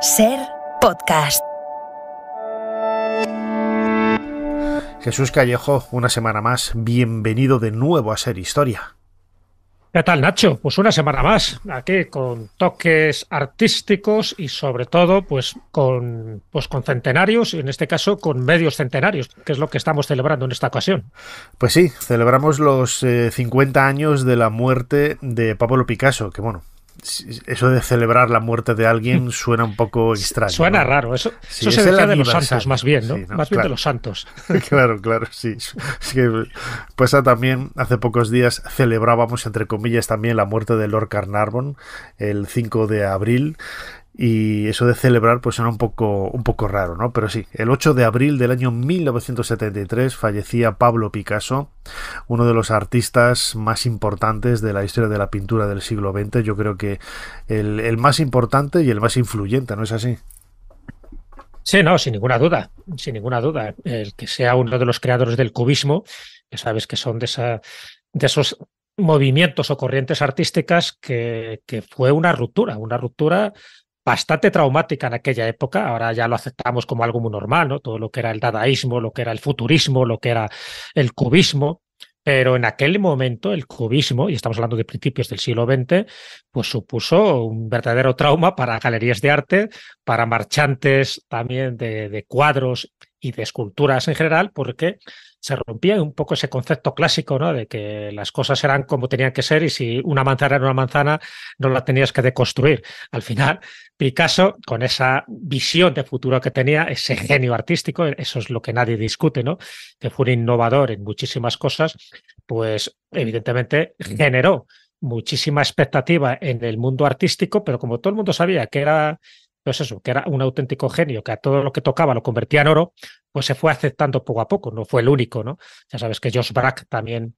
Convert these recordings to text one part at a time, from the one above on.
Ser podcast. Jesús Callejo, una semana más, bienvenido de nuevo a Ser Historia. ¿Qué tal, Nacho? Pues una semana más, aquí con toques artísticos y sobre todo con centenarios, y en este caso con medios centenarios, que es lo que estamos celebrando en esta ocasión. Pues sí, celebramos los 50 años de la muerte de Pablo Picasso, que bueno, eso de celebrar la muerte de alguien suena un poco extraño. Suena, ¿no? Raro, eso se decía de los santos más bien, ¿no? Sí, ¿no? Más bien claro. de los santos. Claro, sí. Es que pues también hace pocos días celebrábamos, entre comillas, también la muerte de Lord Carnarvon, el 5 de abril. Y eso de celebrar pues suena un poco raro, ¿no? Pero sí, el 8 de abril del año 1973 fallecía Pablo Picasso, uno de los artistas más importantes de la historia de la pintura del siglo XX. Yo creo que el más importante y el más influyente, ¿no es así? Sí, no, sin ninguna duda. El que sea uno de los creadores del cubismo, que sabes que son de esos movimientos o corrientes artísticas que fue una ruptura bastante traumática en aquella época. Ahora ya lo aceptamos como algo muy normal, ¿no? Todo lo que era el dadaísmo, lo que era el futurismo, lo que era el cubismo. Pero en aquel momento el cubismo, y estamos hablando de principios del siglo XX, pues supuso un verdadero trauma para galerías de arte, para marchantes también de cuadros y de esculturas en general, porque se rompía un poco ese concepto clásico, ¿no? De que las cosas eran como tenían que ser y si una manzana era una manzana no la tenías que deconstruir. Al final, Picasso, con esa visión de futuro que tenía, ese genio artístico, eso es lo que nadie discute, ¿no? Que fue un innovador en muchísimas cosas, pues evidentemente generó muchísima expectativa en el mundo artístico, pero como todo el mundo sabía que era, pues eso, que era un auténtico genio, que a todo lo que tocaba lo convertía en oro, pues se fue aceptando poco a poco, no fue el único, ¿no? Ya sabes que Josh Brack también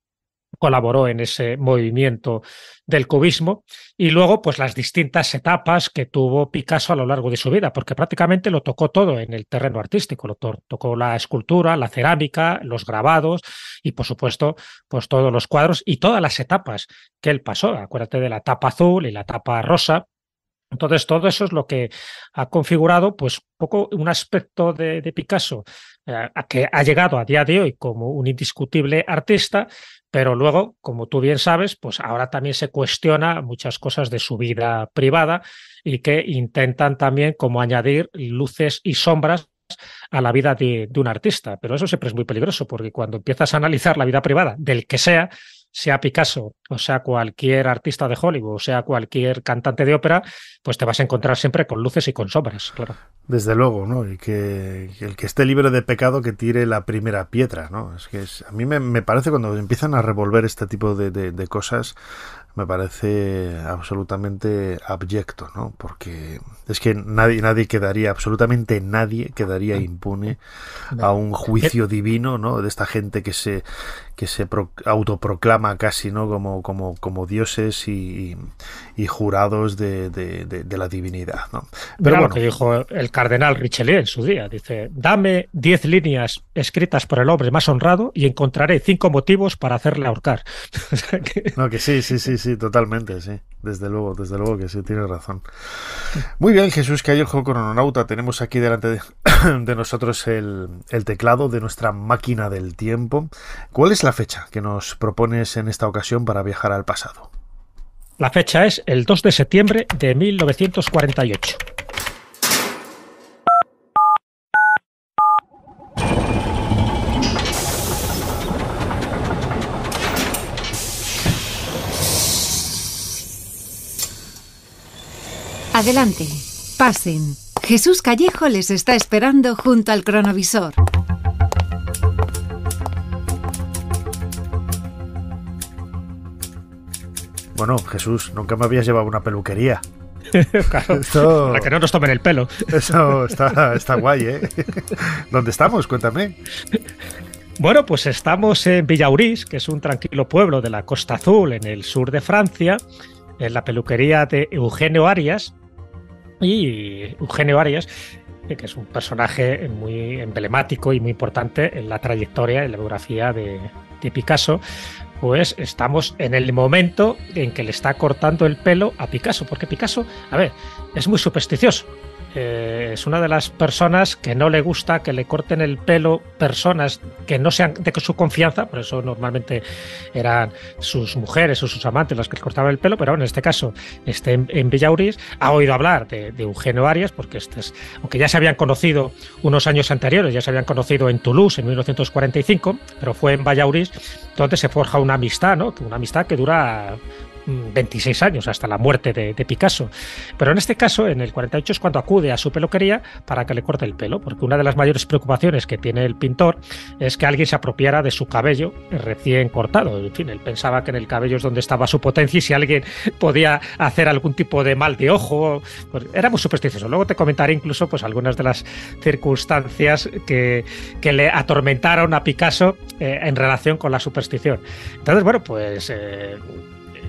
colaboró en ese movimiento del cubismo y luego pues las distintas etapas que tuvo Picasso a lo largo de su vida, porque prácticamente lo tocó todo en el terreno artístico, tocó la escultura, la cerámica, los grabados y por supuesto pues todos los cuadros y todas las etapas que él pasó. Acuérdate de la etapa azul y la etapa rosa. Entonces, todo eso es lo que ha configurado, pues, un poco un aspecto de Picasso que ha llegado a día de hoy como un indiscutible artista, pero luego, como tú bien sabes, pues ahora también se cuestiona muchas cosas de su vida privada y que intentan también como añadir luces y sombras a la vida de un artista. Pero eso siempre es muy peligroso, porque cuando empiezas a analizar la vida privada del que sea Picasso, o sea cualquier artista de Hollywood, o sea cualquier cantante de ópera, pues te vas a encontrar siempre con luces y con sombras, claro. Desde luego, ¿no? Y que el que esté libre de pecado que tire la primera piedra, ¿no? Es que a mí me parece cuando empiezan a revolver este tipo de cosas, me parece absolutamente abyecto, ¿no? Porque es que nadie quedaría, absolutamente nadie quedaría impune a un juicio divino, ¿no? De esta gente que se autoproclama casi, ¿no? Como dioses y jurados de la divinidad, ¿no? Pero bueno, lo que dijo el cardenal Richelieu en su día, dice: dame 10 líneas escritas por el hombre más honrado y encontraré 5 motivos para hacerle ahorcar. No, que sí, totalmente, sí. Desde luego que sí, tienes razón. Muy bien, Jesús Callejo, crononauta. Tenemos aquí delante de nosotros el teclado de nuestra máquina del tiempo. ¿Cuál es la fecha que nos propones en esta ocasión para viajar al pasado? La fecha es el 2 de septiembre de 1948. Adelante, pasen. Jesús Callejo les está esperando junto al cronovisor. Bueno, Jesús, nunca me habías llevado una peluquería. Claro, para que no nos tomen el pelo. Eso está guay, ¿eh? ¿Dónde estamos? Cuéntame. Bueno, pues estamos en Villaurís, que es un tranquilo pueblo de la Costa Azul, en el sur de Francia, en la peluquería de Eugenio Arias. Y Eugenio Arias, que es un personaje muy emblemático y muy importante en la trayectoria, en la biografía de Picasso, pues estamos en el momento en que le está cortando el pelo a Picasso, porque Picasso, a ver, es muy supersticioso. es una de las personas que no le gusta que le corten el pelo personas que no sean de su confianza, por eso normalmente eran sus mujeres o sus amantes las que le cortaban el pelo, pero en este caso en Villaurís ha oído hablar de Eugenio Arias, porque aunque ya se habían conocido unos años anteriores, ya se habían conocido en Toulouse en 1945, pero fue en Villaurís donde se forja una amistad, ¿no? Una amistad que dura 26 años, hasta la muerte de Picasso. Pero en este caso, en el 48, es cuando acude a su peluquería para que le corte el pelo, porque una de las mayores preocupaciones que tiene el pintor es que alguien se apropiara de su cabello recién cortado. En fin, él pensaba que en el cabello es donde estaba su potencia y si alguien podía hacer algún tipo de mal de ojo, pues era muy supersticioso. Luego te comentaré incluso pues algunas de las circunstancias que le atormentaron a Picasso en relación con la superstición. Entonces, bueno, pues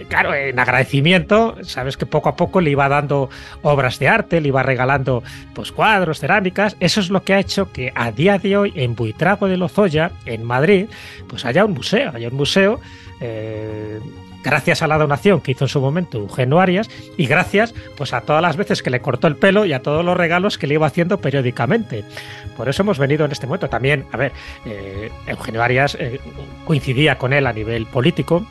claro, en agradecimiento, sabes que poco a poco le iba dando obras de arte, le iba regalando pues cuadros, cerámicas. Eso es lo que ha hecho que a día de hoy en Buitrago de Lozoya, en Madrid, pues haya un museo, gracias a la donación que hizo en su momento Eugenio Arias y gracias pues a todas las veces que le cortó el pelo y a todos los regalos que le iba haciendo periódicamente. Por eso hemos venido en este momento. También, Eugenio Arias coincidía con él a nivel político.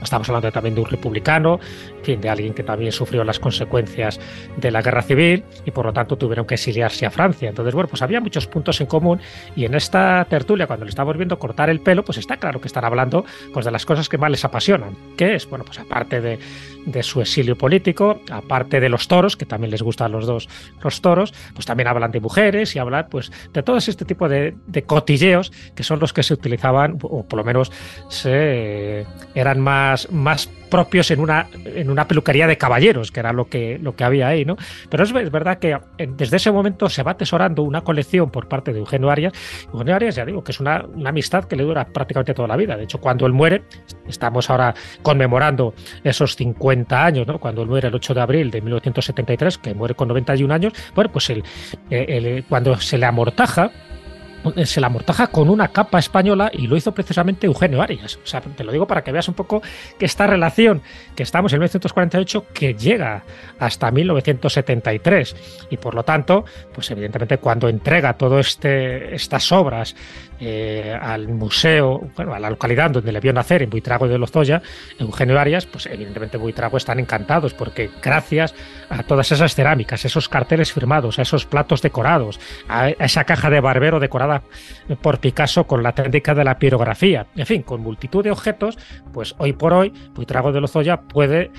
Estamos hablando también de un republicano, en fin, de alguien que también sufrió las consecuencias de la guerra civil y por lo tanto tuvieron que exiliarse a Francia. Entonces, bueno, pues había muchos puntos en común y en esta tertulia, cuando le estamos viendo cortar el pelo, pues está claro que están hablando pues, de las cosas que más les apasionan, que es, bueno, pues aparte de su exilio político, aparte de los toros, que también les gustan los dos los toros, pues también hablan de mujeres y hablan pues de todo este tipo de cotilleos que son los que se utilizaban, o por lo menos eran más propios en una peluquería de caballeros, que era lo que había ahí, ¿no? Pero es verdad que desde ese momento se va atesorando una colección por parte de Eugenio Arias. Eugenio Arias, ya digo, que es una amistad que le dura prácticamente toda la vida. De hecho, cuando él muere, estamos ahora conmemorando esos 50 años, ¿no? Cuando él muere el 8 de abril de 1973, que muere con 91 años, bueno, pues cuando se le amortaja con una capa española y lo hizo precisamente Eugenio Arias. O sea, te lo digo para que veas un poco que esta relación que estamos en 1948 que llega hasta 1973 y por lo tanto, pues evidentemente cuando entrega todas estas obras al museo, bueno, a la localidad donde le vio nacer, en Buitrago de Lozoya, Eugenio Arias, pues evidentemente Buitrago están encantados porque gracias a todas esas cerámicas, esos carteles firmados, a esos platos decorados, a esa caja de barbero decorada por Picasso con la técnica de la pirografía, en fin, con multitud de objetos, pues hoy por hoy Buitrago de Lozoya puede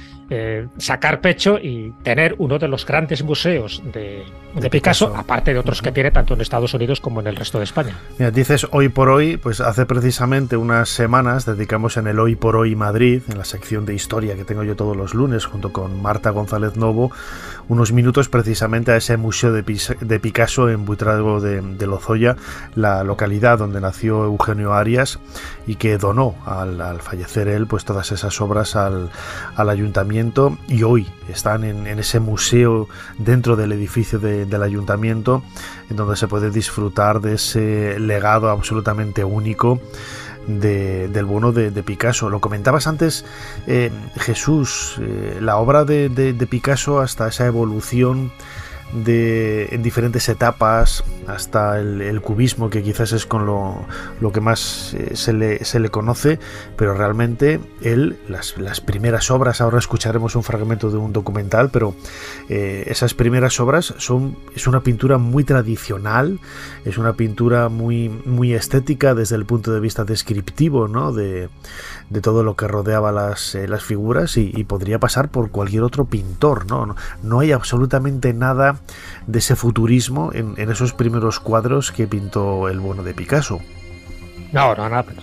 sacar pecho y tener uno de los grandes museos de Picasso, aparte de otros que tiene tanto en Estados Unidos como en el resto de España. Mira, dices hoy por hoy, pues hace precisamente unas semanas dedicamos en el Hoy por Hoy Madrid, en la sección de historia que tengo yo todos los lunes junto con Marta González Novo, unos minutos precisamente a ese museo de Picasso en Buitrago de Lozoya, la localidad donde nació Eugenio Arias y que donó al fallecer él pues todas esas obras al ayuntamiento, y hoy están en ese museo dentro del edificio del ayuntamiento, en donde se puede disfrutar de ese legado absolutamente único del bueno de Picasso. Lo comentabas antes, Jesús, la obra de Picasso hasta esa evolución en diferentes etapas hasta el cubismo, que quizás es con lo que más se le conoce, pero realmente las primeras obras, ahora escucharemos un fragmento de un documental, pero esas primeras obras es una pintura muy tradicional, es una pintura muy, muy estética desde el punto de vista descriptivo, ¿no? de todo lo que rodeaba las figuras y podría pasar por cualquier otro pintor, no hay absolutamente nada de ese futurismo en esos primeros cuadros que pintó el bueno de Picasso. No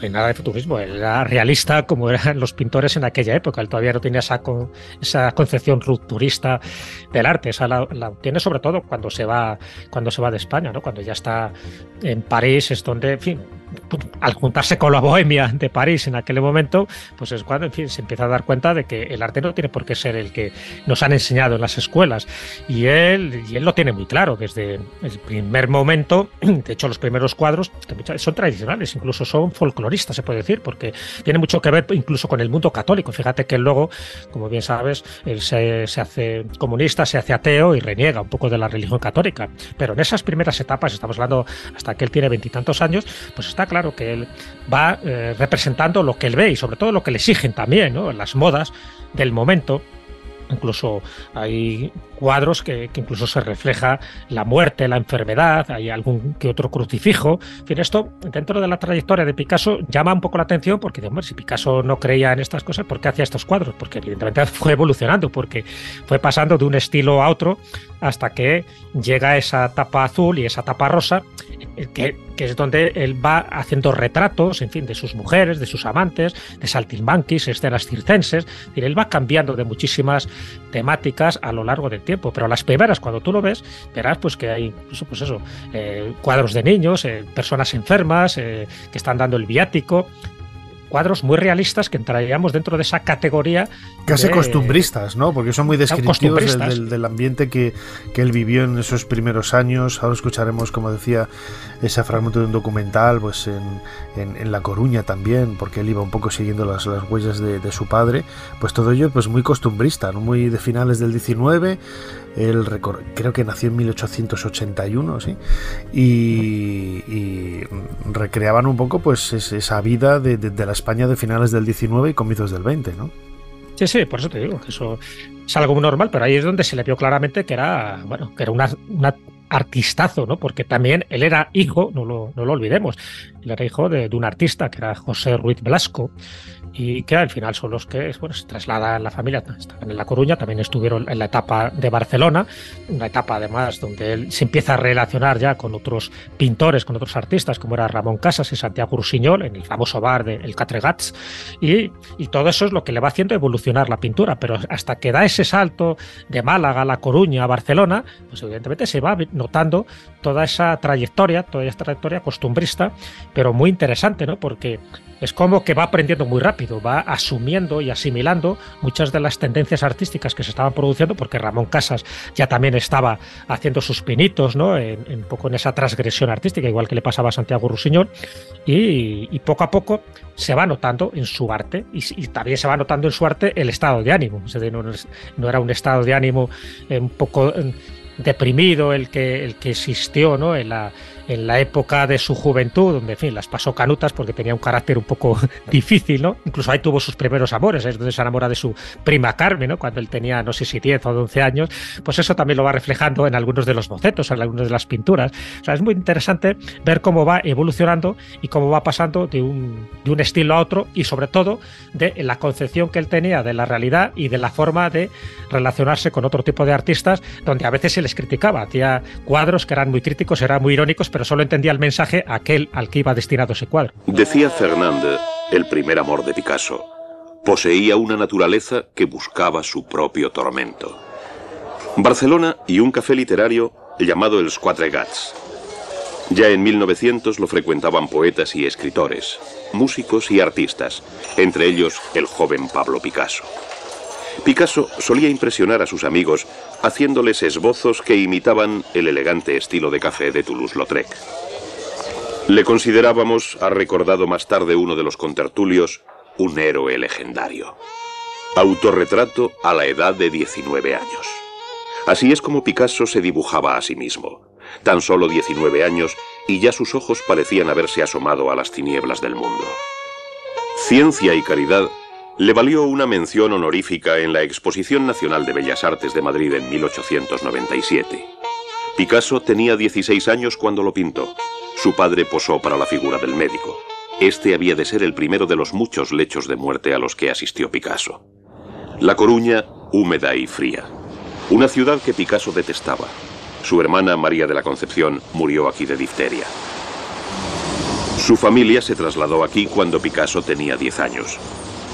hay nada de futurismo. Él era realista como eran los pintores en aquella época. Él todavía no tenía esa concepción rupturista del arte. Esa la tiene sobre todo cuando se va de España, ¿no? Cuando ya está en París, es donde, en fin, al juntarse con la bohemia de París en aquel momento, pues es cuando, en fin, se empieza a dar cuenta de que el arte no tiene por qué ser el que nos han enseñado en las escuelas. Y él lo tiene muy claro desde el primer momento. De hecho, los primeros cuadros son tradicionales, incluso son folcloristas, se puede decir, porque tiene mucho que ver incluso con el mundo católico. Fíjate que él luego, como bien sabes, él se hace comunista, se hace ateo y reniega un poco de la religión católica. Pero en esas primeras etapas, estamos hablando hasta que él tiene 20 y tantos años, pues está claro que él va representando lo que él ve y sobre todo lo que le exigen también, ¿no? Las modas del momento. Incluso hay cuadros que incluso se refleja la muerte, la enfermedad, hay algún que otro crucifijo. En fin, esto dentro de la trayectoria de Picasso llama un poco la atención porque, hombre, si Picasso no creía en estas cosas, ¿por qué hacía estos cuadros? Porque evidentemente fue evolucionando, porque fue pasando de un estilo a otro hasta que llega esa tapa azul y esa tapa rosa, que es donde él va haciendo retratos, en fin, de sus mujeres, de sus amantes, de saltimbanquis, escenas circenses. Es decir, él va cambiando de muchísimas temáticas a lo largo del tiempo, pero las primeras, cuando tú lo ves, verás pues que hay incluso, pues eso, cuadros de niños, personas enfermas que están dando el viático, cuadros muy realistas que entraríamos dentro de esa categoría casi costumbristas, ¿no? Porque son muy descriptivos del ambiente que él vivió en esos primeros años. Ahora escucharemos, como decía, ese fragmento de un documental, pues en La Coruña también, porque él iba un poco siguiendo las huellas de su padre. Pues todo ello pues muy costumbrista, ¿no? Muy de finales del 19. Él creo que nació en 1881, ¿sí? Y recreaban un poco pues esa vida de la España de finales del 19 y comienzos del 20, ¿no? Sí, por eso te digo que eso es algo muy normal, pero ahí es donde se le vio claramente que era una artistazo, ¿no? Porque también él era hijo, no lo olvidemos, él era hijo de un artista que era José Ruiz Blasco, y que al final son los que, bueno, se trasladan la familia, estaban en La Coruña, también estuvieron en la etapa de Barcelona, una etapa además donde él se empieza a relacionar ya con otros pintores, con otros artistas, como era Ramón Casas y Santiago Rusiñol, en el famoso bar de El Catregats, y todo eso es lo que le va haciendo evolucionar la pintura, pero hasta que da ese salto de Málaga, La Coruña, a Barcelona, pues evidentemente se va notando toda esa trayectoria costumbrista, pero muy interesante, ¿no? Porque es como que va aprendiendo muy rápido, va asumiendo y asimilando muchas de las tendencias artísticas que se estaban produciendo, porque Ramón Casas ya también estaba haciendo sus pinitos, ¿no? Un poco en esa transgresión artística, igual que le pasaba a Santiago Rusiñol, y poco a poco se va notando en su arte, y también se va notando en su arte el estado de ánimo. O sea, no era un estado de ánimo un poco deprimido el que existió, ¿no? en la época de su juventud, donde, en fin, las pasó canutas porque tenía un carácter un poco difícil, ¿no? Incluso ahí tuvo sus primeros amores, es donde se enamora de su prima Carmen, ¿no? Cuando él tenía, no sé si 10 o 11 años, pues eso también lo va reflejando en algunos de los bocetos, en algunas de las pinturas. O sea, es muy interesante ver cómo va evolucionando y cómo va pasando de un estilo a otro, y sobre todo de la concepción que él tenía de la realidad y de la forma de relacionarse con otro tipo de artistas, donde a veces se les criticaba, hacía cuadros que eran muy críticos, eran muy irónicos, pero solo entendía el mensaje aquel al que iba destinado ese cuadro. Decía Fernand, el primer amor de Picasso, poseía una naturaleza que buscaba su propio tormento. Barcelona y un café literario llamado Els Quatre Gats. Ya en 1900 lo frecuentaban poetas y escritores, músicos y artistas, entre ellos el joven Pablo Picasso. Picasso solía impresionar a sus amigos haciéndoles esbozos que imitaban el elegante estilo de café de Toulouse-Lautrec. Le considerábamos, ha recordado más tarde uno de los contertulios, un héroe legendario. Autorretrato a la edad de 19 años. Así es como Picasso se dibujaba a sí mismo. Tan solo 19 años y ya sus ojos parecían haberse asomado a las tinieblas del mundo. Ciencia y caridad le valió una mención honorífica en la Exposición Nacional de Bellas Artes de Madrid en 1897. Picasso tenía 16 años cuando lo pintó. Su padre posó para la figura del médico. Este había de ser el primero de los muchos lechos de muerte a los que asistió Picasso. La Coruña, húmeda y fría. Una ciudad que Picasso detestaba. Su hermana María de la Concepción murió aquí de difteria. Su familia se trasladó aquí cuando Picasso tenía 10 años.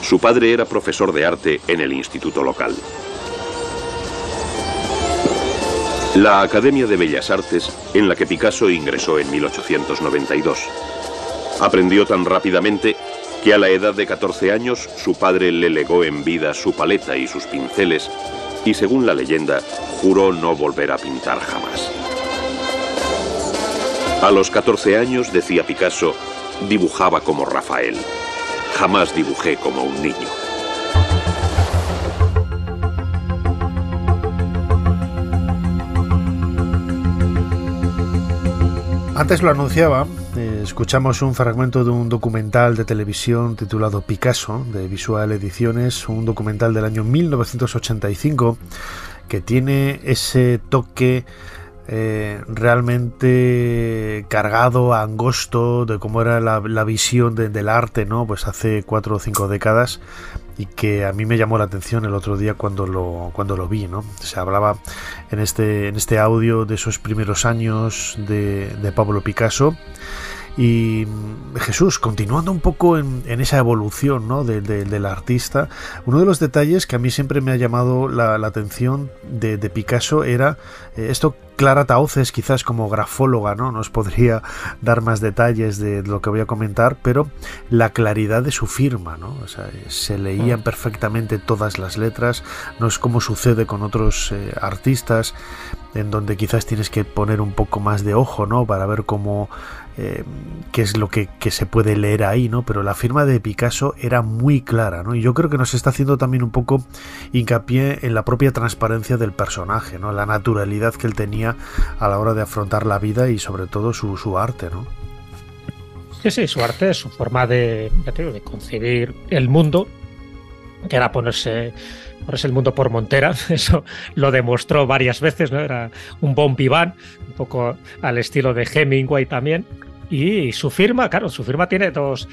Su padre era profesor de arte en el instituto local. La Academia de Bellas Artes, en la que Picasso ingresó en 1892. Aprendió tan rápidamente que a la edad de 14 años su padre le legó en vida su paleta y sus pinceles y, según la leyenda, juró no volver a pintar jamás. A los 14 años, decía Picasso, dibujaba como Rafael. Jamás dibujé como un niño. Antes lo anunciaba, escuchamos un fragmento de un documental de televisión titulado Picasso, de Visual Ediciones, un documental del año 1985 que tiene ese toque realmente cargado, angosto, de cómo era la visión del arte, ¿no? Pues hace 4 o 5 décadas, y que a mí me llamó la atención el otro día cuando lo vi, ¿no? Se hablaba en este audio de esos primeros años de Pablo Picasso. Y Jesús, continuando un poco en esa evolución, ¿no? del artista, uno de los detalles que a mí siempre me ha llamado la atención de Picasso era esto. Clara Tauces, quizás como grafóloga, ¿no? Nos podría dar más detalles de lo que voy a comentar, pero la claridad de su firma, ¿no? O sea, se leían perfectamente todas las letras, no es como sucede con otros artistas, en donde quizás tienes que poner un poco más de ojo, ¿no? Para ver cómo qué es lo que se puede leer ahí, ¿no? Pero la firma de Picasso era muy clara, ¿no? Y yo creo que nos está haciendo también un poco hincapié en la propia transparencia del personaje, ¿no? La naturalidad que él tenía a la hora de afrontar la vida y sobre todo su arte, ¿no? Sí, su arte, su forma de concebir el mundo, que era ponerse el mundo por montera. Eso lo demostró varias veces, ¿no? Era un bon vivant, un poco al estilo de Hemingway también. Y su firma, claro, su firma tiene dos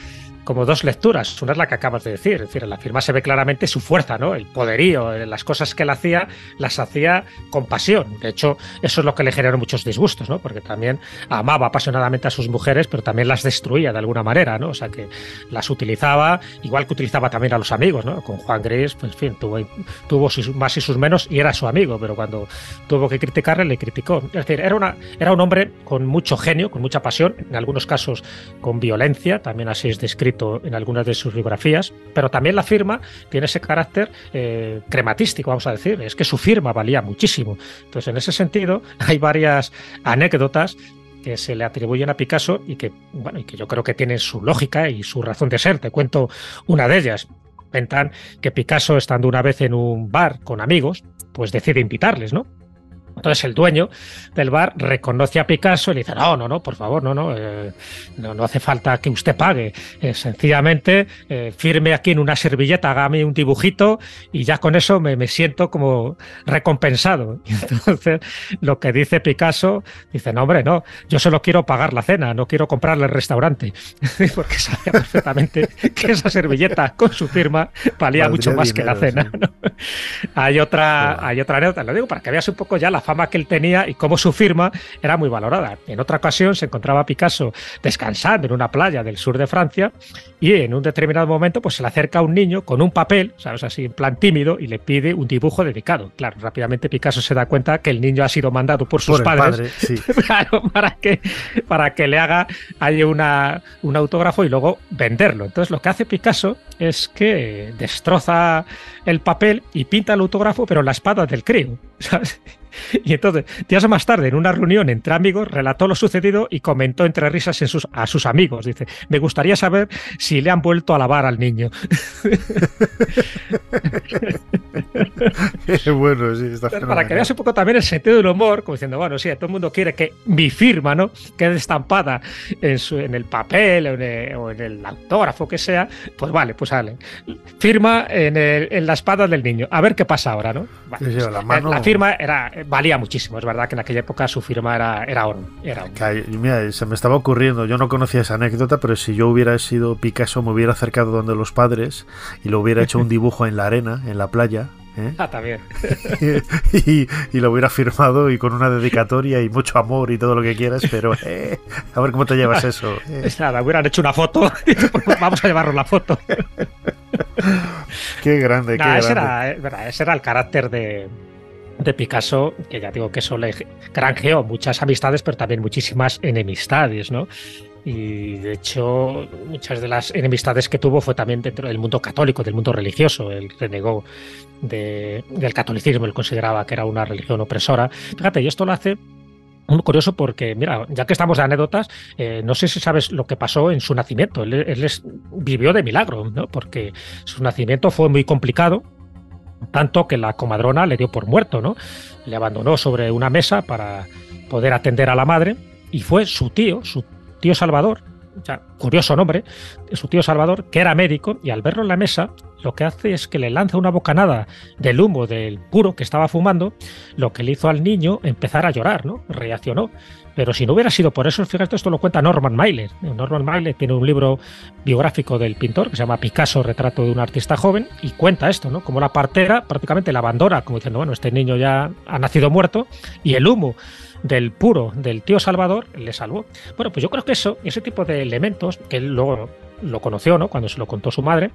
lecturas. Una es la que acabas de decir, es decir, en la firma se ve claramente su fuerza, ¿no? El poderío, las cosas que él hacía, las hacía con pasión. De hecho, eso es lo que le generó muchos disgustos, ¿no? Porque también amaba apasionadamente a sus mujeres, pero también las destruía de alguna manera, ¿no? O sea, que las utilizaba, igual que utilizaba también a los amigos, ¿no? Con Juan Gris, pues en fin, tuvo sus más y sus menos y era su amigo, pero cuando tuvo que criticarle, le criticó. Es decir, era un hombre con mucho genio, con mucha pasión, en algunos casos con violencia, también así es descrito en algunas de sus biografías, pero también la firma tiene ese carácter crematístico, vamos a decir, es que su firma valía muchísimo. Entonces, en ese sentido, hay varias anécdotas que se le atribuyen a Picasso y que yo creo que tienen su lógica y su razón de ser. Te cuento una de ellas. Cuentan que Picasso, estando una vez en un bar con amigos, pues decide invitarles, ¿no? Entonces el dueño del bar reconoce a Picasso y le dice, no, por favor, no hace falta que usted pague, sencillamente firme aquí en una servilleta, hágame un dibujito y ya con eso me siento como recompensado. Y entonces lo que dice Picasso, dice, no, hombre, no, yo solo quiero pagar la cena, no quiero comprarle el restaurante, porque sabía perfectamente que esa servilleta con su firma valía mucho más dinero, que la cena, sí. ¿No? Hay otra anécdota, lo digo para que veas un poco ya la fama que él tenía y cómo su firma era muy valorada. En otra ocasión se encontraba Picasso descansando en una playa del sur de Francia y en un determinado momento pues se le acerca un niño con un papel, ¿sabes? Así en plan tímido, y le pide un dibujo dedicado. Claro, rápidamente Picasso se da cuenta que el niño ha sido mandado por sus padres, sí. Claro, para que le haga ahí un autógrafo y luego venderlo. Entonces lo que hace Picasso es que destroza el papel y pinta el autógrafo, pero en la espada del crío, ¿sabes? Y entonces, días más tarde, en una reunión entre amigos, relató lo sucedido y comentó entre risas a sus amigos. Dice, me gustaría saber si le han vuelto a lavar al niño. Bueno, sí, está fenomenal. Para que veas un poco también el sentido del humor, como diciendo, bueno, sí, todo el mundo quiere que mi firma, ¿no?, quede estampada en el papel o en el autógrafo que sea, pues vale, firma en la espada del niño. A ver qué pasa ahora, ¿no? Vale, sí, la firma valía muchísimo, es verdad que en aquella época su firma era oro. Mira, se me estaba ocurriendo, yo no conocía esa anécdota, pero si yo hubiera sido Picasso, me hubiera acercado donde los padres y le hubiera hecho un dibujo en la arena, en la playa, también. y lo hubiera firmado y con una dedicatoria y mucho amor y todo lo que quieras, pero a ver cómo te llevas eso. Nada, hubieran hecho una foto y vamos a llevarnos la foto. Qué grande, qué grande. Ese era el carácter de de Picasso, que ya digo que eso le granjeó muchas amistades, pero también muchísimas enemistades, ¿no? Y de hecho, muchas de las enemistades que tuvo fue también dentro del mundo católico, del mundo religioso. Él renegó del catolicismo, él consideraba que era una religión opresora. Fíjate, y esto lo hace muy curioso porque, mira, ya que estamos de anécdotas, no sé si sabes lo que pasó en su nacimiento. Él vivió de milagro, ¿no? Porque su nacimiento fue muy complicado, tanto que la comadrona le dio por muerto, ¿no? Le abandonó sobre una mesa para poder atender a la madre y fue su tío Salvador, o sea, curioso nombre, su tío Salvador, que era médico, y al verlo en la mesa, lo que hace es que le lanza una bocanada del humo del puro que estaba fumando, lo que le hizo al niño empezar a llorar, ¿no? Reaccionó. Pero si no hubiera sido por eso, fíjate, esto lo cuenta Norman Mailer. Norman Mailer tiene un libro biográfico del pintor que se llama Picasso, retrato de un artista joven, y cuenta esto, ¿no? Como la partera prácticamente la abandona, como diciendo, bueno, este niño ya ha nacido muerto, y el humo del puro del tío Salvador le salvó. Bueno, pues yo creo que ese tipo de elementos, que él luego lo conoció, ¿no? Cuando se lo contó su madre,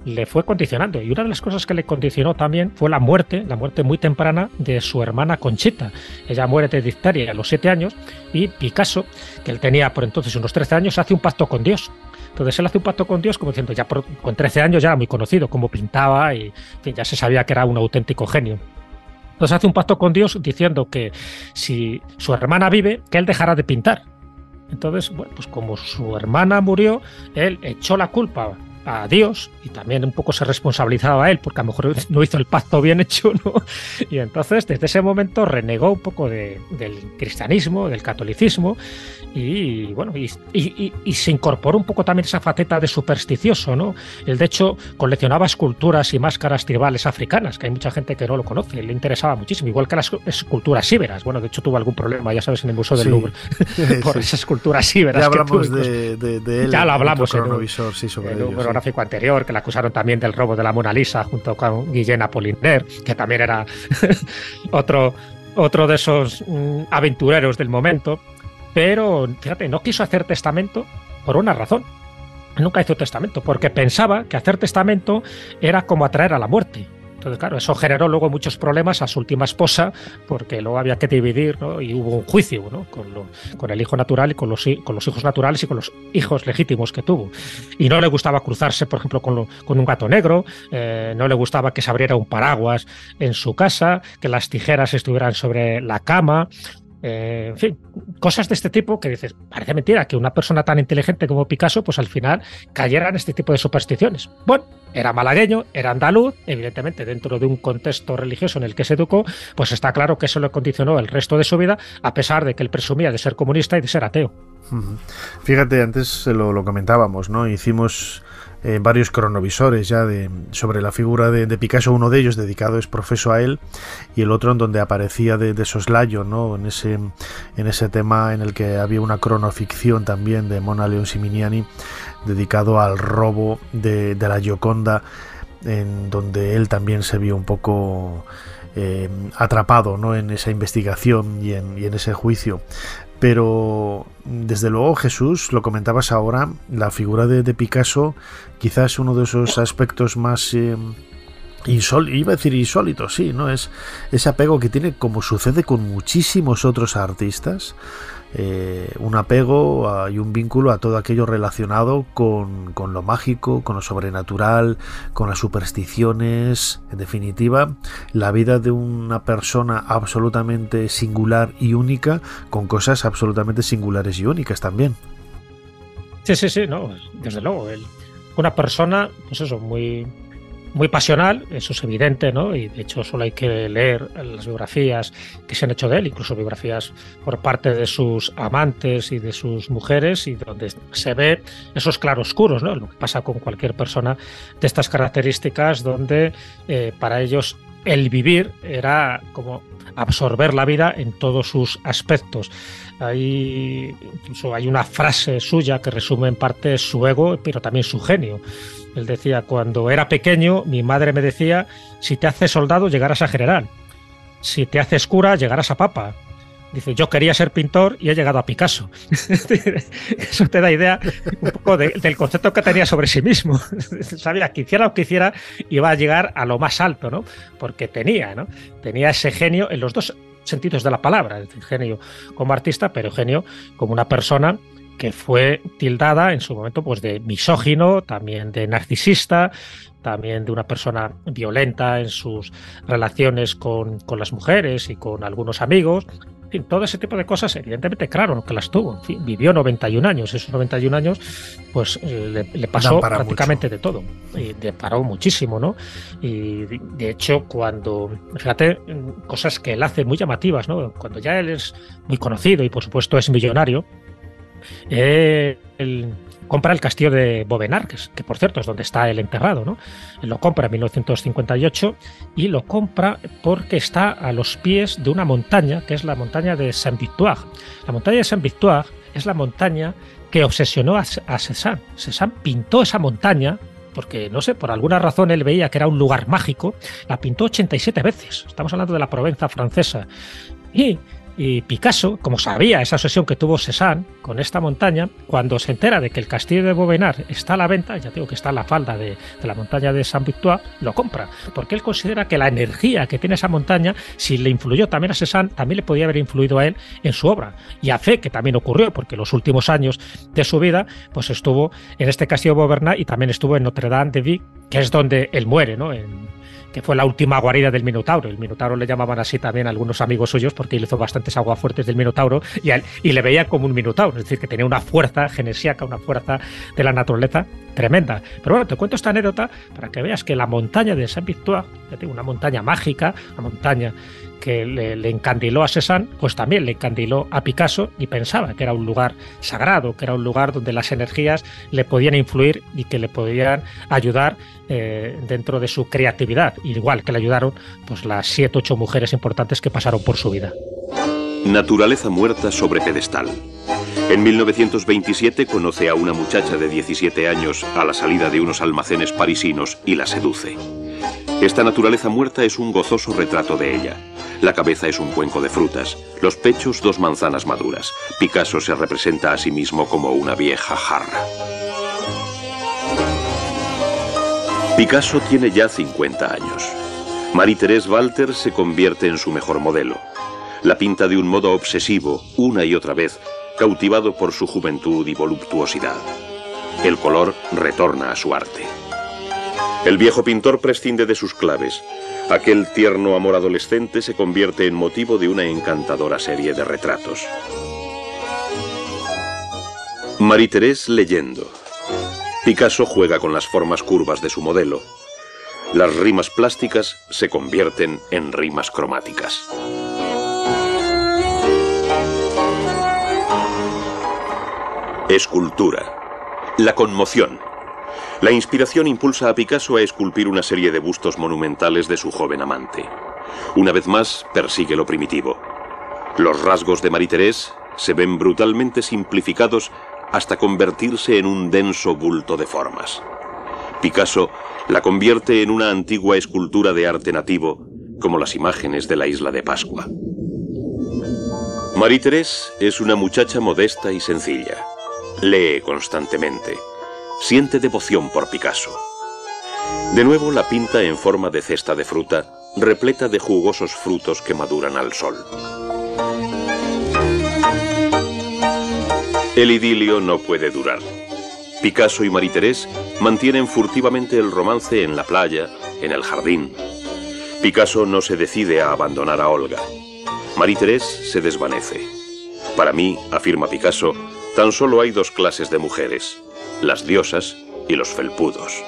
le fue condicionando. Y una de las cosas que le condicionó también fue la muerte muy temprana de su hermana Conchita. Ella muere de difteria a los 7 años y Picasso, que él tenía por entonces unos 13 años, hace un pacto con Dios. Entonces él hace un pacto con Dios como diciendo, ya con 13 años ya era muy conocido, cómo pintaba y ya se sabía que era un auténtico genio. Entonces hace un pacto con Dios diciendo que si su hermana vive, que él dejará de pintar. Entonces, bueno, pues como su hermana murió, él echó la culpa a Dios y también un poco se responsabilizaba a él porque a lo mejor no hizo el pacto bien hecho, ¿no? Y entonces desde ese momento renegó un poco del cristianismo, del catolicismo y bueno, y se incorporó un poco también esa faceta de supersticioso, ¿no? Él de hecho coleccionaba esculturas y máscaras tribales africanas, que hay mucha gente que no lo conoce, le interesaba muchísimo, igual que las esculturas íberas. Bueno, de hecho tuvo algún problema, ya sabes, en el Museo del Louvre por esas esculturas íberas. Ya hablamos de él. Ya lo hablamos en cronovisor, sí, sobre el monográfico anterior, que le acusaron también del robo de la Mona Lisa junto con Guillén Apollinaire, que también era otro de esos aventureros del momento. Pero, fíjate, no quiso hacer testamento por una razón. Nunca hizo testamento, porque pensaba que hacer testamento era como atraer a la muerte. Entonces, claro, eso generó luego muchos problemas a su última esposa, porque luego había que dividir, ¿no? Y hubo un juicio, ¿no? con el hijo natural y con los hijos naturales y con los hijos legítimos que tuvo. Y no le gustaba cruzarse, por ejemplo, con un gato negro, no le gustaba que se abriera un paraguas en su casa, que las tijeras estuvieran sobre la cama. En fin, cosas de este tipo que dices, parece mentira que una persona tan inteligente como Picasso, pues al final cayera en este tipo de supersticiones. Bueno, era malagueño, era andaluz, evidentemente dentro de un contexto religioso en el que se educó, pues está claro que eso le condicionó el resto de su vida, a pesar de que él presumía de ser comunista y de ser ateo. Fíjate, antes lo comentábamos, ¿no? Hicimos varios cronovisores ya sobre la figura de Picasso, uno de ellos dedicado es profeso a él y el otro en donde aparecía de soslayo, ¿no? en ese tema en el que había una cronoficción también de Mona León Siminiani dedicado al robo de la Gioconda, en donde él también se vio un poco atrapado, ¿no? En esa investigación y en ese juicio. Pero desde luego, Jesús, lo comentabas ahora, la figura de Picasso quizás es uno de esos aspectos más iba a decir insólitos, sí, ¿no? Es ese apego que tiene, como sucede con muchísimos otros artistas, un apego y un vínculo a todo aquello relacionado con lo mágico, con lo sobrenatural, con las supersticiones. En definitiva, la vida de una persona absolutamente singular y única, con cosas absolutamente singulares y únicas también. Sí, no, desde luego. Una persona, pues eso, muy pasional, eso es evidente, ¿no? Y de hecho solo hay que leer las biografías que se han hecho de él, incluso biografías por parte de sus amantes y de sus mujeres, y donde se ve esos claroscuros, ¿no? Lo que pasa con cualquier persona de estas características, donde para ellos el vivir era como absorber la vida en todos sus aspectos. Incluso hay una frase suya que resume en parte su ego, pero también su genio. Él decía, cuando era pequeño, mi madre me decía, si te haces soldado, llegarás a general. Si te haces cura, llegarás a papa. dice, yo quería ser pintor y he llegado a Picasso. Eso te da idea un poco del concepto que tenía sobre sí mismo. Sabía que hiciera lo que hiciera iba a llegar a lo más alto, ¿no? Porque tenía ese genio en los dos sentidos de la palabra, es decir, genio como artista, pero genio como una persona que fue tildada en su momento pues de misógino, también de narcisista, también de una persona violenta en sus relaciones con las mujeres y con algunos amigos. En fin, todo ese tipo de cosas, evidentemente, claro, que las tuvo. En fin, vivió 91 años. Esos 91 años, pues le pasó prácticamente mucho de todo. Y le paró muchísimo, ¿no? Y de hecho, fíjate, cosas que él hace muy llamativas, ¿no? Cuando ya él es muy conocido y, por supuesto, es millonario, él compra el castillo de Bovenard, que por cierto es donde está él enterrado, ¿no? Él lo compra en 1958 y lo compra porque está a los pies de una montaña, que es la montaña de Saint-Victoire. La montaña de Saint-Victoire es la montaña que obsesionó a Cézanne. Cézanne pintó esa montaña porque, no sé, por alguna razón él veía que era un lugar mágico. La pintó 87 veces. Estamos hablando de la Provenza francesa. Y Picasso, como sabía esa obsesión que tuvo Cézanne con esta montaña, cuando se entera de que el castillo de Bovenard está a la venta, ya digo que está en la falda de la montaña de Saint-Victoire, lo compra, porque él considera que la energía que tiene esa montaña, si le influyó también a Cézanne, también le podía haber influido a él en su obra. Y a fe que también ocurrió, porque los últimos años de su vida, pues estuvo en este castillo de Bovenard y también estuvo en Notre-Dame de Vie, que es donde él muere, ¿no? Que fue la última guarida del Minotauro. El Minotauro le llamaban así también a algunos amigos suyos porque él hizo bastantes aguafuertes del Minotauro y le veía como un Minotauro, es decir, que tenía una fuerza genesíaca, una fuerza de la naturaleza tremenda. Pero bueno, te cuento esta anécdota para que veas que la montaña de Saint-Victoire, ya tengo una montaña mágica, una montaña que le encandiló a Cézanne, pues también le encandiló a Picasso y pensaba que era un lugar sagrado, que era un lugar donde las energías le podían influir y que le podían ayudar dentro de su creatividad, igual que le ayudaron pues las 7 u 8 mujeres importantes que pasaron por su vida. Naturaleza muerta sobre pedestal. En 1927 conoce a una muchacha de 17 años a la salida de unos almacenes parisinos y la seduce. Esta naturaleza muerta es un gozoso retrato de ella. La cabeza es un cuenco de frutas, los pechos 2 manzanas maduras. Picasso se representa a sí mismo como una vieja jarra. Picasso tiene ya 50 años. Marie-Thérèse Walter se convierte en su mejor modelo. La pinta de un modo obsesivo, una y otra vez, cautivado por su juventud y voluptuosidad. El color retorna a su arte. El viejo pintor prescinde de sus claves. Aquel tierno amor adolescente se convierte en motivo de una encantadora serie de retratos. Marie-Thérèse leyendo. Picasso juega con las formas curvas de su modelo. Las rimas plásticas se convierten en rimas cromáticas. Escultura. La conmoción. La inspiración impulsa a Picasso a esculpir una serie de bustos monumentales de su joven amante. Una vez más, persigue lo primitivo. Los rasgos de Marie-Thérèse se ven brutalmente simplificados hasta convertirse en un denso bulto de formas. Picasso la convierte en una antigua escultura de arte nativo, como las imágenes de la isla de Pascua. Marie-Thérèse es una muchacha modesta y sencilla. Lee constantemente. Siente devoción por Picasso. De nuevo la pinta en forma de cesta de fruta, repleta de jugosos frutos que maduran al sol. El idilio no puede durar. Picasso y Marie-Thérèse mantienen furtivamente el romance en la playa, en el jardín. Picasso no se decide a abandonar a Olga. Marie-Thérèse se desvanece. Para mí, afirma Picasso, tan solo hay 2 clases de mujeres, las diosas y los felpudos.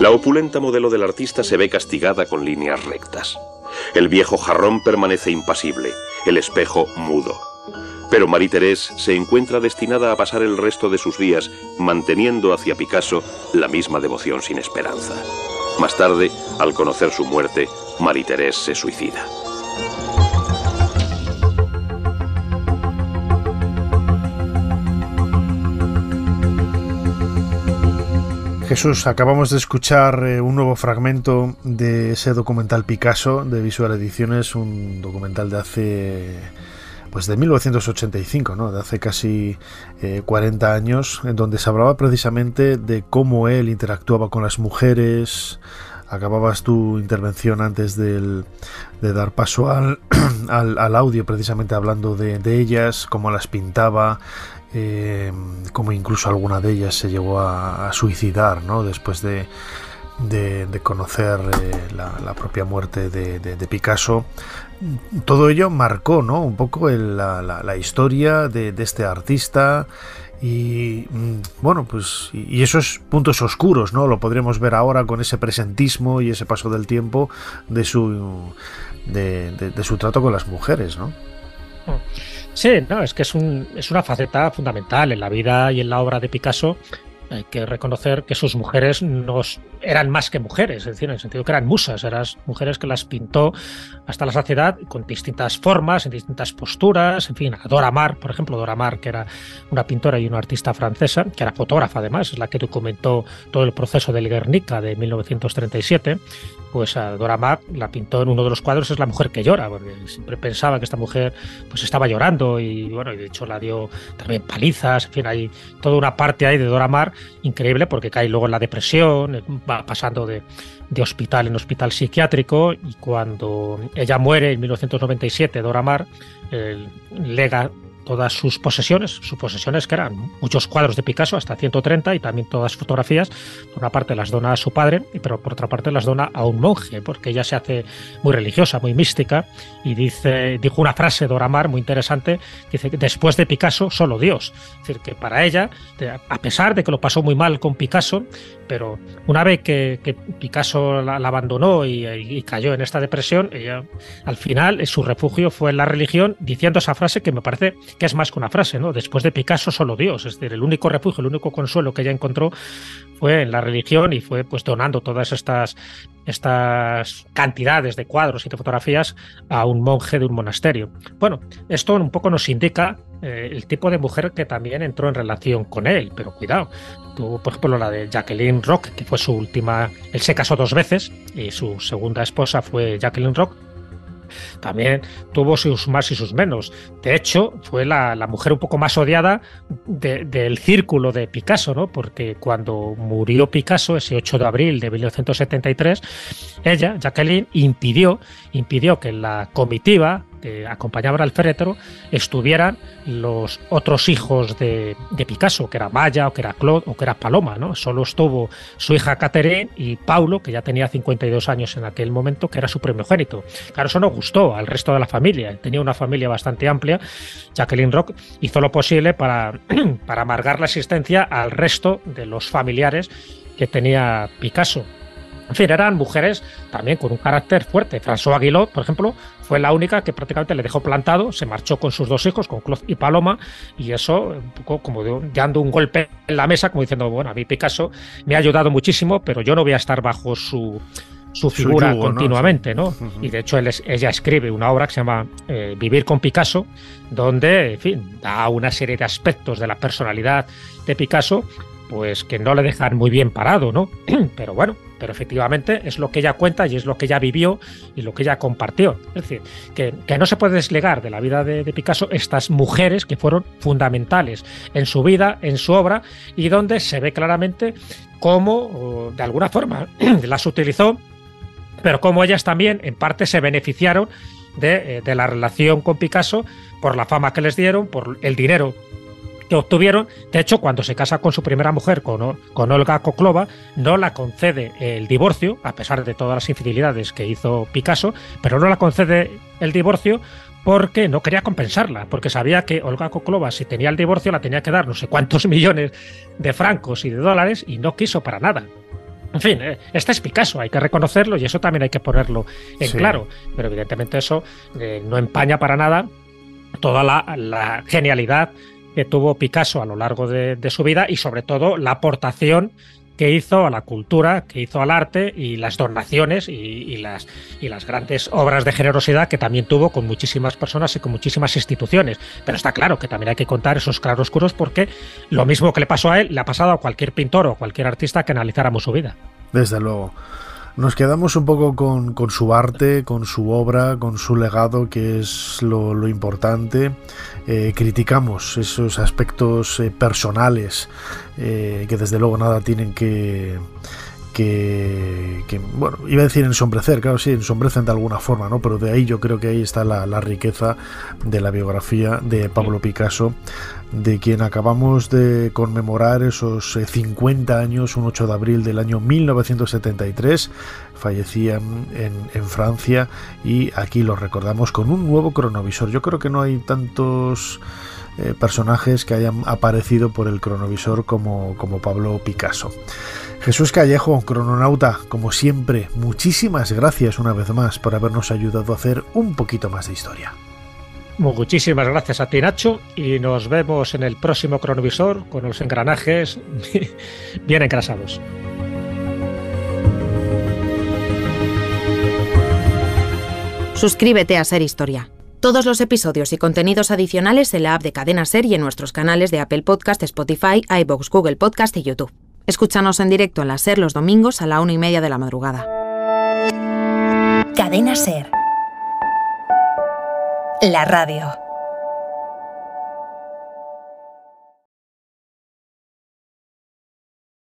La opulenta modelo del artista se ve castigada con líneas rectas. El viejo jarrón permanece impasible, el espejo mudo. Pero Marie-Thérèse se encuentra destinada a pasar el resto de sus días manteniendo hacia Picasso la misma devoción sin esperanza. Más tarde, al conocer su muerte, Marie-Thérèse se suicida. Jesús, acabamos de escuchar un nuevo fragmento de ese documental Picasso de Visual Ediciones, un documental de hace, pues de 1985, ¿no? De hace casi 40 años, en donde se hablaba precisamente de cómo él interactuaba con las mujeres. Acababas tu intervención antes de dar paso al audio, precisamente hablando de ellas, cómo las pintaba, como incluso alguna de ellas se llegó a suicidar, ¿no? Después de conocer la propia muerte de Picasso. Todo ello marcó, ¿no? Un poco la historia de este artista. Y bueno, pues y esos puntos oscuros, ¿no? Lo podremos ver ahora con ese presentismo y ese paso del tiempo de su trato con las mujeres, ¿no? Sí, no, es que es una faceta fundamental en la vida y en la obra de Picasso. Hay que reconocer que sus mujeres no eran más que mujeres, es decir, en el sentido que eran musas, eran mujeres que las pintó hasta la saciedad con distintas formas, en distintas posturas, en fin, a Dora Maar, por ejemplo, Dora Maar, que era una pintora y una artista francesa, que era fotógrafa además, es la que documentó todo el proceso del Guernica de 1937, pues a Dora Maar la pintó en uno de los cuadros, es la mujer que llora, porque siempre pensaba que esta mujer pues estaba llorando y bueno, y de hecho la dio también palizas, en fin, hay toda una parte ahí de Dora Maar increíble porque cae luego en la depresión, va pasando de hospital en hospital psiquiátrico y cuando ella muere en 1997, Dora Maar lega todas sus posesiones que eran muchos cuadros de Picasso, hasta 130, y también todas fotografías. Por una parte las dona a su padre, pero por otra parte las dona a un monje, porque ella se hace muy religiosa, muy mística, y dijo una frase, Dora Maar, muy interesante, que dice que después de Picasso, solo Dios. Es decir, que para ella, a pesar de que lo pasó muy mal con Picasso, pero una vez que Picasso la abandonó y cayó en esta depresión, ella, al final, su refugio fue en la religión, diciendo esa frase que me parece que es más que una frase, ¿no? Después de Picasso, solo Dios. Es decir, el único refugio, el único consuelo que ella encontró fue en la religión y fue pues donando todas estas cantidades de cuadros y de fotografías a un monje de un monasterio. Bueno, esto un poco nos indica el tipo de mujer que también entró en relación con él, pero cuidado. Tuvo, por ejemplo, la de Jacqueline Roch, que fue su última. Él se casó 2 veces y su segunda esposa fue Jacqueline Roch. También tuvo sus más y sus menos. De hecho, fue la mujer un poco más odiada del círculo de Picasso, ¿no? Porque cuando murió Picasso, ese 8 de abril de 1973, ella, Jacqueline, impidió que en la comitiva que acompañaban al féretro estuvieran los otros hijos de Picasso, que era Maya, o que era Claude, o que era Paloma, ¿no? Solo estuvo su hija Catherine y Paulo, que ya tenía 52 años en aquel momento, que era su primogénito. Claro, eso no gustó al resto de la familia. Tenía una familia bastante amplia. Jacqueline Roch hizo lo posible para amargar la existencia al resto de los familiares que tenía Picasso. En fin, eran mujeres también con un carácter fuerte. François Guillot, por ejemplo, fue la única que prácticamente le dejó plantado, se marchó con sus 2 hijos, con Claude y Paloma, y eso un poco como dando un golpe en la mesa, como diciendo, bueno, a mí Picasso me ha ayudado muchísimo, pero yo no voy a estar bajo su figura yugo, continuamente, ¿no? Sí. Y de hecho ella escribe una obra que se llama Vivir con Picasso, donde, en fin, da una serie de aspectos de la personalidad de Picasso pues que no le dejan muy bien parado, ¿no? Pero bueno, pero efectivamente es lo que ella cuenta y es lo que ella vivió y lo que ella compartió. Es decir, que no se puede desligar de la vida de Picasso estas mujeres que fueron fundamentales en su vida, en su obra, y donde se ve claramente cómo, de alguna forma, las utilizó, pero cómo ellas también, en parte, se beneficiaron de la relación con Picasso por la fama que les dieron, por el dinero que obtuvieron. De hecho, cuando se casa con su primera mujer, con Olga Koklova, no la concede el divorcio, a pesar de todas las infidelidades que hizo Picasso, pero no la concede el divorcio porque no quería compensarla, porque sabía que Olga Koklova, si tenía el divorcio, la tenía que dar no sé cuántos millones de francos y de dólares, y no quiso para nada. En fin, este es Picasso, hay que reconocerlo y eso también hay que ponerlo en claro, pero evidentemente eso no empaña para nada toda la genialidad que tuvo Picasso a lo largo de su vida y sobre todo la aportación que hizo a la cultura, que hizo al arte y las donaciones y las grandes obras de generosidad que también tuvo con muchísimas personas y con muchísimas instituciones. Pero está claro que también hay que contar esos claroscuros, porque lo mismo que le pasó a él le ha pasado a cualquier pintor o cualquier artista que analizáramos su vida. Desde luego. Nos quedamos un poco con su arte, con su obra, con su legado, que es lo importante. Criticamos esos aspectos personales que desde luego nada tienen que bueno, iba a decir ensombrecer, claro, sí, ensombrecen de alguna forma, ¿no? Pero de ahí yo creo que ahí está la riqueza de la biografía de Pablo Picasso, de quien acabamos de conmemorar esos 50 años, un 8 de abril del año 1973, fallecía en Francia, y aquí lo recordamos con un nuevo cronovisor. Yo creo que no hay tantos personajes que hayan aparecido por el cronovisor como Pablo Picasso. Jesús Callejo, crononauta, como siempre, muchísimas gracias una vez más por habernos ayudado a hacer un poquito más de historia. Muchísimas gracias a ti, Nacho, y nos vemos en el próximo cronovisor con los engranajes bien engrasados. Suscríbete a Ser Historia. Todos los episodios y contenidos adicionales en la app de Cadena Ser y en nuestros canales de Apple Podcast, Spotify, iVoox, Google Podcast y YouTube. Escúchanos en directo en la Ser los domingos a la 1:30 de la madrugada. Cadena Ser. La radio.